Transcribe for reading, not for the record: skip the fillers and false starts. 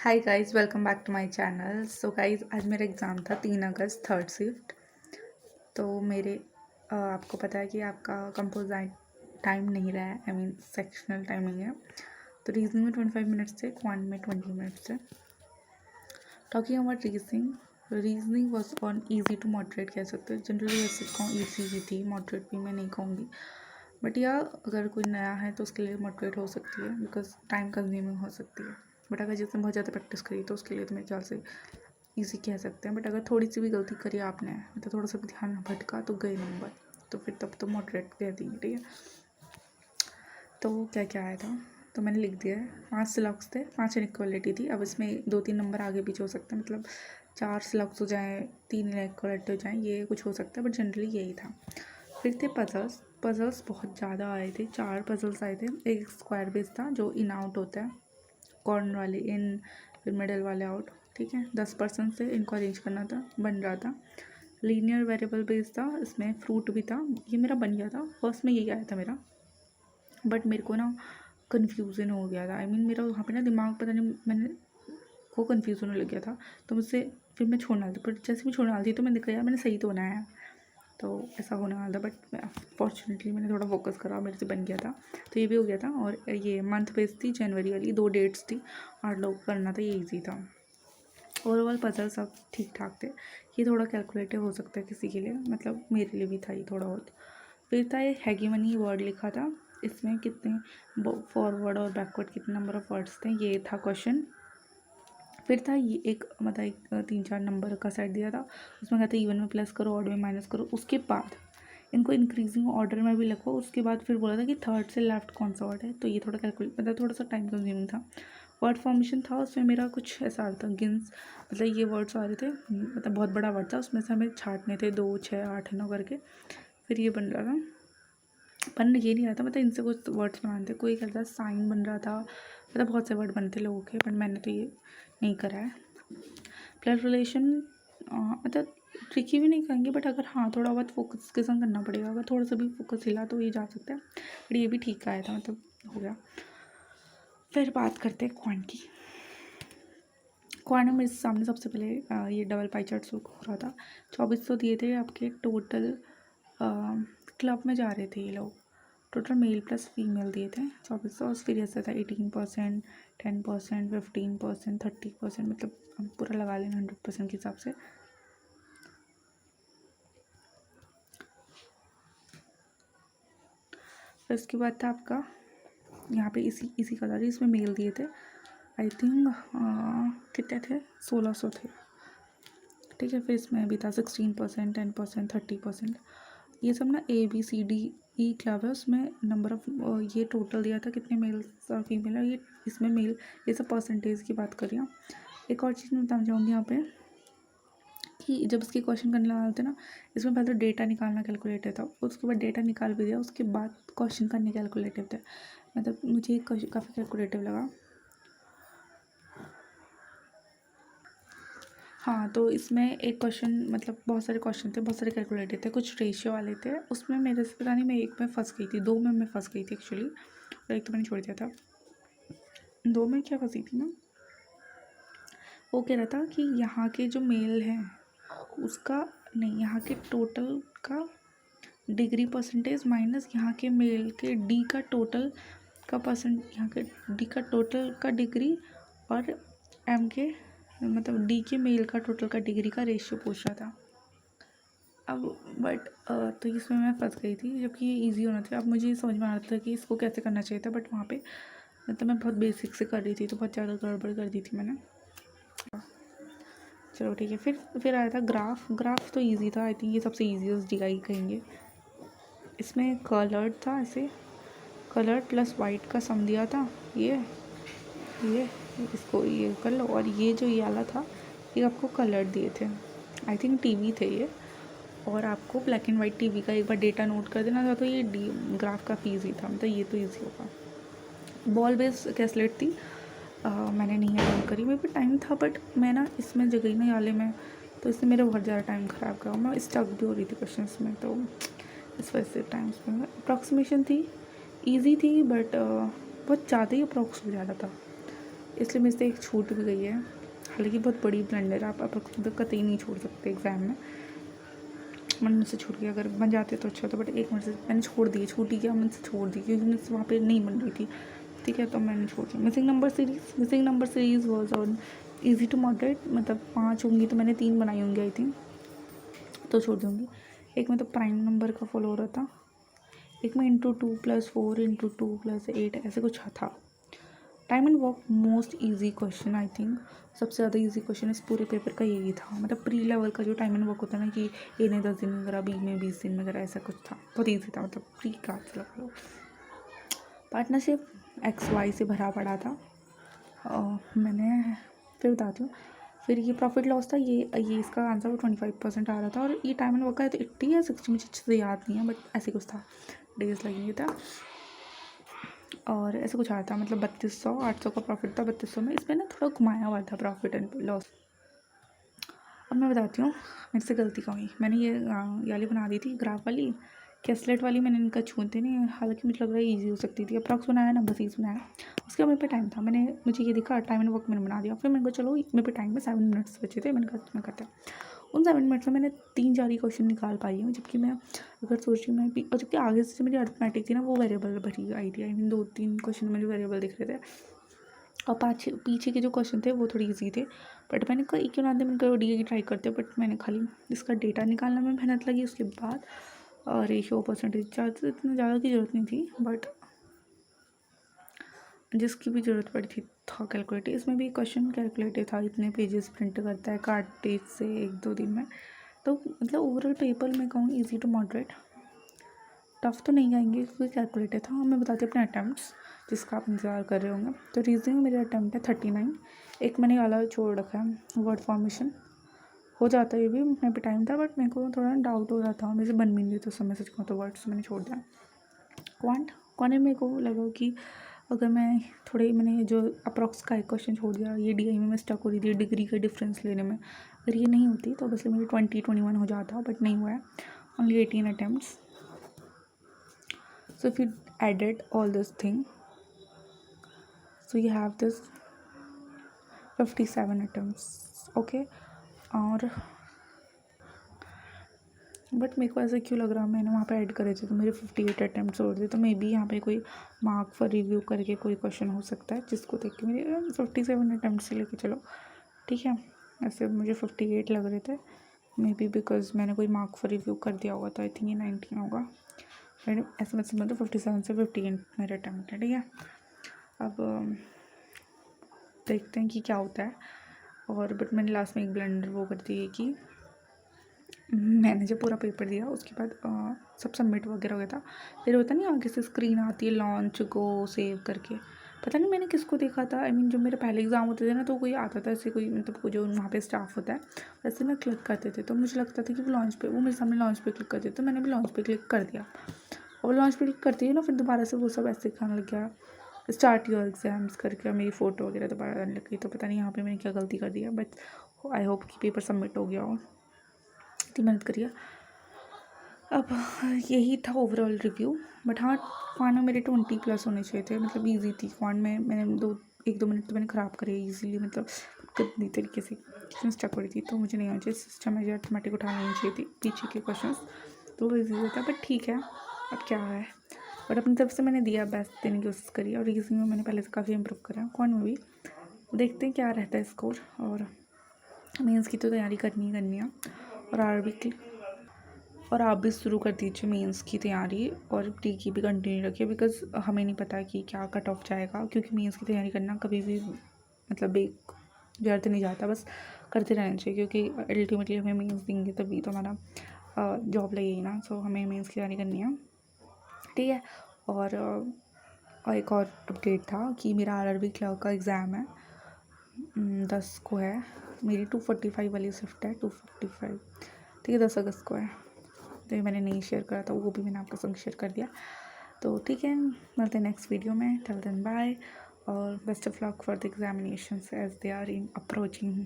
Hi guys, welcome back to my channel. So guys, आज मेरा exam था 3 अगस्त third shift. तो मेरे आपको पता है कि आपका कंपोजिट टाइम नहीं रहा है, आई मीन सेक्शनल टाइमिंग है। तो रीजनिंग में 25 मिनट्स थे, क्वांट में 20 मिनट्स थे। Talking about reasoning was on easy to moderate कह सकते हैं। जनरली वैसे कहूँ ईजी ही थी, मॉडरेट भी मैं नहीं कहूँगी। बट या अगर कोई नया है तो उसके लिए मॉडरेट हो सकती है, बिकॉज टाइम कंज्यूमिंग हो सकती है। बट अगर जिसने बहुत ज़्यादा प्रैक्टिस करी तो उसके लिए तो मेरे ख्याल से इजी कह सकते हैं। बट अगर थोड़ी सी भी गलती करी आपने, मतलब थोड़ा सा भी ध्यान भटका तो गए नंबर, तो फिर तब तो मॉडरेट कह देंगे, ठीक है। तो क्या क्या आया था, तो मैंने लिख दिया है। 5 सिलॉक्स थे, 5 इनइक्वालिटी थी। अब इसमें 2-3 नंबर आगे पीछे हो सकते हैं, मतलब 4 सिलॉक्स हो जाए, 3 इनइक्वालिटी हो जाए, ये कुछ हो सकता है, बट जनरली यही था। फिर थे पजल्स। पजल्स बहुत ज़्यादा आए थे, 4 पजल्स आए थे। एक स्क्वायर बेस था जो इन आउट होता है, कॉर्नर वाले इन, फिर मिडल वाले आउट, ठीक है। 10% से इनको अरेंज करना था, बन रहा था। लीनियर वेरिएबल बेस था, इसमें फ्रूट भी था। ये मेरा बन गया था, फर्स्ट में यही आया था मेरा। बट मेरे को ना कन्फ्यूज़न हो गया था, आई मीन मेरा वहाँ पे ना दिमाग पता नहीं, मैंने को कन्फ्यूज़न होने लग गया था। तो मुझसे फिर मैं छोड़ने वाली थी, पर जैसे मैं छोड़ने वाली थी तो मैंने देखा यार मैंने सही तो बनाया है, तो ऐसा होने वाला था। बट फॉर्चुनेटली मैंने थोड़ा फोकस करा, मेरे से बन गया था, तो ये भी हो गया था। और ये मंथ बेस थी, जनवरी वाली 2 डेट्स थी, 8 लोग करना था, ये ईजी था। ओवरऑल पजल सब ठीक ठाक थे। ये थोड़ा कैलकुलेटिव हो सकता है किसी के लिए, मतलब मेरे लिए भी था ये थोड़ा बहुत। फिर था ये हैगीमनी वर्ड लिखा था, इसमें कितने फॉरवर्ड और बैकवर्ड कितने नंबर ऑफ वर्ड्स थे, ये था क्वेश्चन। फिर था ये एक, मतलब एक 3-4 नंबर का सेट दिया था, उसमें कहते इवन में प्लस करो, ऑड में माइनस करो। उसके बाद इनको इंक्रीजिंग ऑर्डर में भी लिखो। उसके बाद फिर बोला था कि थर्ड से लेफ्ट कौन सा वर्ड है, तो ये थोड़ा कैलकुलेट, मतलब थोड़ा सा टाइम कंज्यूमिंग था। वर्ड फॉर्मेशन था, उसमें मेरा कुछ ऐसा था, गिन्स, मतलब ये वर्ड्स आ रहे थे, मतलब बहुत बड़ा वर्ड था, उसमें से हमें छाँटने थे, 2, 6, 8, 9 करके, फिर ये बन रहा था। बन ये नहीं रहा था, मतलब इनसे कुछ वर्ड्स बनाने थे। कोई कहता साइन बन रहा था, मतलब बहुत से वर्ड बनते लोगों के, बट मैंने तो ये नहीं करा है। ब्लड रिलेशन मतलब ट्रिकी भी नहीं कहेंगे, बट अगर हाँ थोड़ा बहुत फोकस के संग करना पड़ेगा, अगर थोड़ा सा भी फोकस हिला तो ये जा सकता है। बट ये भी ठीक आया था, मतलब हो गया। फिर बात करते हैं क्वांट की। क्वांट में मेरे सामने सबसे पहले ये डबल पाई चार्ट शो हो रहा था। 2400 दिए थे आपके टोटल, क्लब में जा रहे थे ये लोग। टोटल मेल प्लस फीमेल दिए थे 2400, और फिर ऐसा था 18%, 10%, 15%, 30%, मतलब हम पूरा लगा लेना 100% के हिसाब से। फिर उसके बाद था आपका यहाँ पे इसी का था, इसमें मेल दिए थे, आई थिंक कितने थे, 1600 थे, ठीक है। फिर इसमें भी था 16%, 10%, 30%। ये सब ना ABCDE क्लब है, उसमें नंबर ऑफ ये टोटल दिया था कितने मेल्स और फीमेल है, ये इसमें मेल, ये सब परसेंटेज की बात कर रही हूँ। एक और चीज़ मैं बताना चाहूँगी यहाँ पे, कि जब इसके क्वेश्चन करने वाले थे ना, इसमें पहले तो डेटा निकालना कैलकुलेटिव था, उसके बाद डेटा निकाल भी दिया, उसके बाद क्वेश्चन करने कैलकुलेटिव थे। मतलब मुझे काफ़ी कैलकुलेटिव लगा। हाँ, तो इसमें एक क्वेश्चन, मतलब बहुत सारे क्वेश्चन थे, बहुत सारे कैलकुलेटेड थे, कुछ रेशियो वाले थे। उसमें मेरे से पता नहीं, मैं एक में फंस गई थी, 2 में मैं फंस गई थी एक्चुअली, और एक तो मैंने छोड़ दिया था। 2 में क्या फंसी थी मैं, वो कह रहा था कि यहाँ के जो मेल हैं उसका नहीं, यहाँ के टोटल का डिग्री परसेंटेज माइनस यहाँ के मेल के डी का टोटल का परसेंट, यहाँ के डी का टोटल का डिग्री, और एम के, मतलब डी के मेल का टोटल का डिग्री का रेशियो पूछ रहा था। अब बट तो इसमें मैं फंस गई थी, जबकि ये ईजी होना था। अब मुझे ये समझ में आ रहा था कि इसको कैसे करना चाहिए था, बट वहाँ पे मतलब मैं बहुत बेसिक से कर रही थी, तो बहुत ज़्यादा गड़बड़ कर दी थी मैंने। चलो ठीक है। फिर आया था ग्राफ तो ईजी था, आई थिंक ये सबसे ईजीएस्ट DI कहेंगे। इसमें कलर्ड था, ऐसे कलर्ड प्लस वाइट का सम दिया था, ये इसको ये कर लो, और ये जो ये वाला था ये आपको कलर्ड दिए थे, आई थिंक टीवी थे ये, और आपको ब्लैक एंड वाइट टीवी का एक बार डेटा नोट कर देना था, तो ये ग्राफ काफ़ी ईजी था, मतलब ये तो ईजी होगा। बॉल बेस कैसलेट थी, मैंने नहीं अटेंड करी, मेरे पे टाइम था, बट मैं ना इसमें जगह ना याले में, तो इससे मेरा बहुत ज़्यादा टाइम ख़राब करा, मैं स्टक भी हो रही थी क्वेश्चन में, तो इस वजह से टाइम में। अप्रॉक्सीमेशन थी, ईजी थी, बट बहुत ज़्यादा ही अप्रॉक्स हो जा रहा था। इसलिए मेरे से एक छूट भी गई है, हालांकि बहुत बड़ी ब्लंडर, आप कतई नहीं छोड़ सकते एग्ज़ाम में। मन मुझसे छूट गया, अगर बन जाते तो अच्छा था, बट एक मिनट से मैंने छोड़ दी, छूटी क्या मन से छोड़ दी, क्योंकि मुझसे वहाँ पे नहीं बन रही थी, ठीक है, तो मैंने छोड़ दी। Missing number series was on easy to moderate, मतलब 5 होंगी तो मैंने 3 बनाई होंगी आई थिंक, तो छोड़ दूँगी। एक में तो प्राइम नंबर का फॉलो हो रहा था, एक में इंटू 2 + 4 इंटू 2 + 8 ऐसे कुछ था। Time and work most easy question I think, सबसे ज़्यादा ईजी क्वेश्चन इस पूरे पेपर का यही था। मतलब प्री लेवल का जो टाइम एंड वर्क होता है ना, कि ए ने 10 दिन में करा, बी ने 20 दिन में करा, ऐसा कुछ था, बहुत ईजी था, मतलब प्री का लगा लो। पार्टनरशिप XY से भरा पड़ा था। मैंने फिर बताती हूँ। फिर ये प्रॉफिट लॉस था, ये इसका आंसर 25% आ रहा था, और ये टाइम एंड वर्क का तो 80 या 60 मुझे अच्छे से याद नहीं है, बट ऐसे कुछ था, डेज लगेंगे था, और ऐसे कुछ आया था, मतलब 3200, 800 का प्रॉफिट था 3200 में। इसमें ना थोड़ा घुमाया हुआ था प्रॉफिट एंड लॉस। अब मैं बताती हूँ मेरे से गलती क्या हुई। मैंने ये वाली बना दी थी, ग्राफ वाली, कैसलेट वाली मैंने इनका छूते नहीं, हालांकि मुझे लग रहा है ईजी हो सकती थी। अप्रॉक्स बनाया, नंबर सीरीज बनाया, उसके बाद मेरे पे टाइम था, मुझे ये दिखा टाइम एंड वर्क मैंने बना दिया। फिर मैंने कहा चलो, मेरे पे टाइम में 7 मिनट्स बचे थे, मैंने कहा मैं करता उन 7 मिनट्स में मैंने 3-4 ही क्वेश्चन निकाल पाई हूँ, जबकि मैं अगर सोच रही हूँ और जबकि आगे से मेरी अर्थमेटिक थी ना, वो वेरिएबल भरी आई थी, आई मीन 2-3 क्वेश्चन मुझे वेरिएबल दिख रहे थे, और पीछे के जो क्वेश्चन थे वो थोड़ी ईजी थे, बट मैंने कहा क्यों ना मैंने कहा डी की ट्राई करते, बट मैंने खाली इसका डेटा निकालने में मेहनत लगी, उसके बाद रेशियो परसेंटेज ज़्यादा, इतना ज़्यादा की ज़रूरत नहीं थी, बट जिसकी भी ज़रूरत पड़ी थी था कैलकुलेटर। इसमें भी क्वेश्चन कैलकुलेटर था, इतने पेजेस प्रिंट करता है कार्टेज से 1-2 दिन में। तो मतलब ओवरऑल पेपर में कहूँ ईजी टू मॉडरेट, टफ तो नहीं आएंगे क्योंकि कैलकुलेटर था। मैं बताती हूँ अपने अटैम्प्ट्स, जिसका आप इंतज़ार कर रहे होंगे। तो रीजनिंग में मेरा अटैम्प्ट है 39, एक मैंने वाला छोड़ रखा है वर्ड फॉर्मेशन, हो जाता है ये भी, मेरे पे टाइम था, बट मेरे को थोड़ा डाउट हो रहा था, मेरे से बन भी नहीं, तो समय सच कहूँ तो वर्ड्स मैंने छोड़ दिया। क्वांट में मेरे को लगा कि अगर मैंने जो अप्रॉक्स का एक क्वेश्चन छोड़ दिया, ये DI में मैं स्टक हो रही थी डिग्री का डिफरेंस लेने में, अगर ये नहीं होती तो ऑब्वियसली मेरी 20-21 हो जाता, बट नहीं हुआ है, only 18 attempts. So if you added all this thing, so you have this 57 attempts, okay। और बट मेरे को ऐसा क्यों लग रहा, मैंने वहाँ पे ऐड करे थे तो मेरे 58 अटैम्प्ट्स हो रहे थे, तो मे बी यहाँ पे कोई मार्क फॉर रिव्यू करके कोई क्वेश्चन हो सकता है, जिसको देख के मेरे 57 अटैम्प्ट से लेके चलो, ठीक है। ऐसे मुझे 58 लग रहे थे, मे बी बिकॉज मैंने कोई मार्क फॉर रिव्यू कर दिया होगा, तो आई थिंक ये 19 होगा, मैंने ऐसे मैं समझ 57 से 58 मेरे अटैम्प्ट है, ठीक है। अब देखते हैं कि क्या होता है। और बट मैंने लास्ट में एक ब्लंडर वो कर दी है कि मैंने जब पूरा पेपर दिया उसके बाद सब सबमिट वगैरह हो गया था, फिर होता नहीं आगे से स्क्रीन आती है लॉन्च गो सेव करके, पता नहीं मैंने किसको देखा था, आई मीन जो मेरे पहले एग्ज़ाम होते थे ना, तो कोई आता था ऐसे, कोई मतलब कोई जो वहाँ पे स्टाफ होता है वैसे ना क्लिक करते थे, तो मुझे लगता था कि वो लॉन्च पे, वो मेरे सामने लॉन्च पे क्लिक करते, तो मैंने भी लॉन्च पे क्लिक कर दिया, और लॉन्च पे क्लिक करती है ना, फिर दोबारा से वो सब ऐसे दिखाने लग गया स्टार्ट योर एग्जाम्स करके, मेरी फ़ोटो वगैरह दोबारा आने लग गई, तो पता नहीं यहाँ पे मैंने क्या गलती कर दिया, बट आई होप कि पेपर सबमिट हो गया हो, इतनी मेहनत करिए। अब यही था ओवरऑल रिव्यू, बट हाँ क्वांट में मेरे 20+ होने चाहिए थे, मतलब ईजी थी क्वांट में, मैंने 1-2 मिनट तो मैंने ख़राब करे ईजीली, मतलब गंदी तरीके से क्वेश्चन स्टक हो रही थी, तो मुझे नहीं आना चाहिए सिस्टम में, ऑटोमेटिक उठा लेनी चाहिए थी पीछे के क्वेश्चन, तो ईजी होता, बट ठीक है, अब क्या है, बट अपनी तरफ से मैंने दिया बेस्ट देने की कोशिश करी, और रीजनिंग में मैंने पहले से काफ़ी इम्प्रूव करा, क्वांट में भी देखते हैं क्या रहता है स्कोर। और मेंस की तो तैयारी करनी है, और आप भी शुरू कर दीजिए मेंस की तैयारी, और प्री की भी कंटिन्यू रखिए, बिकॉज हमें नहीं पता कि क्या कट ऑफ जाएगा, क्योंकि मेंस की तैयारी करना कभी भी मतलब एक व्यर्थ नहीं जाता, बस करते रहना चाहिए, क्योंकि अल्टीमेटली हमें मेंस देंगे तभी तो हमारा जॉब लगेगी ना, सो हमें मेंस की तैयारी करनी है, ठीक है। और एक और अपडेट था कि मेरा RRB क्लर्क का एग्ज़ाम है 10 को है, मेरी 245 वाली शिफ्ट है, 245, ठीक है, 10 अगस्त को है, तो ये मैंने नहीं शेयर करा था, वो भी मैंने आपके संग शेयर कर दिया, तो ठीक है, मिलते हैं नेक्स्ट वीडियो में, टिल देन बाय, और best of luck for the examinations as they are in approaching.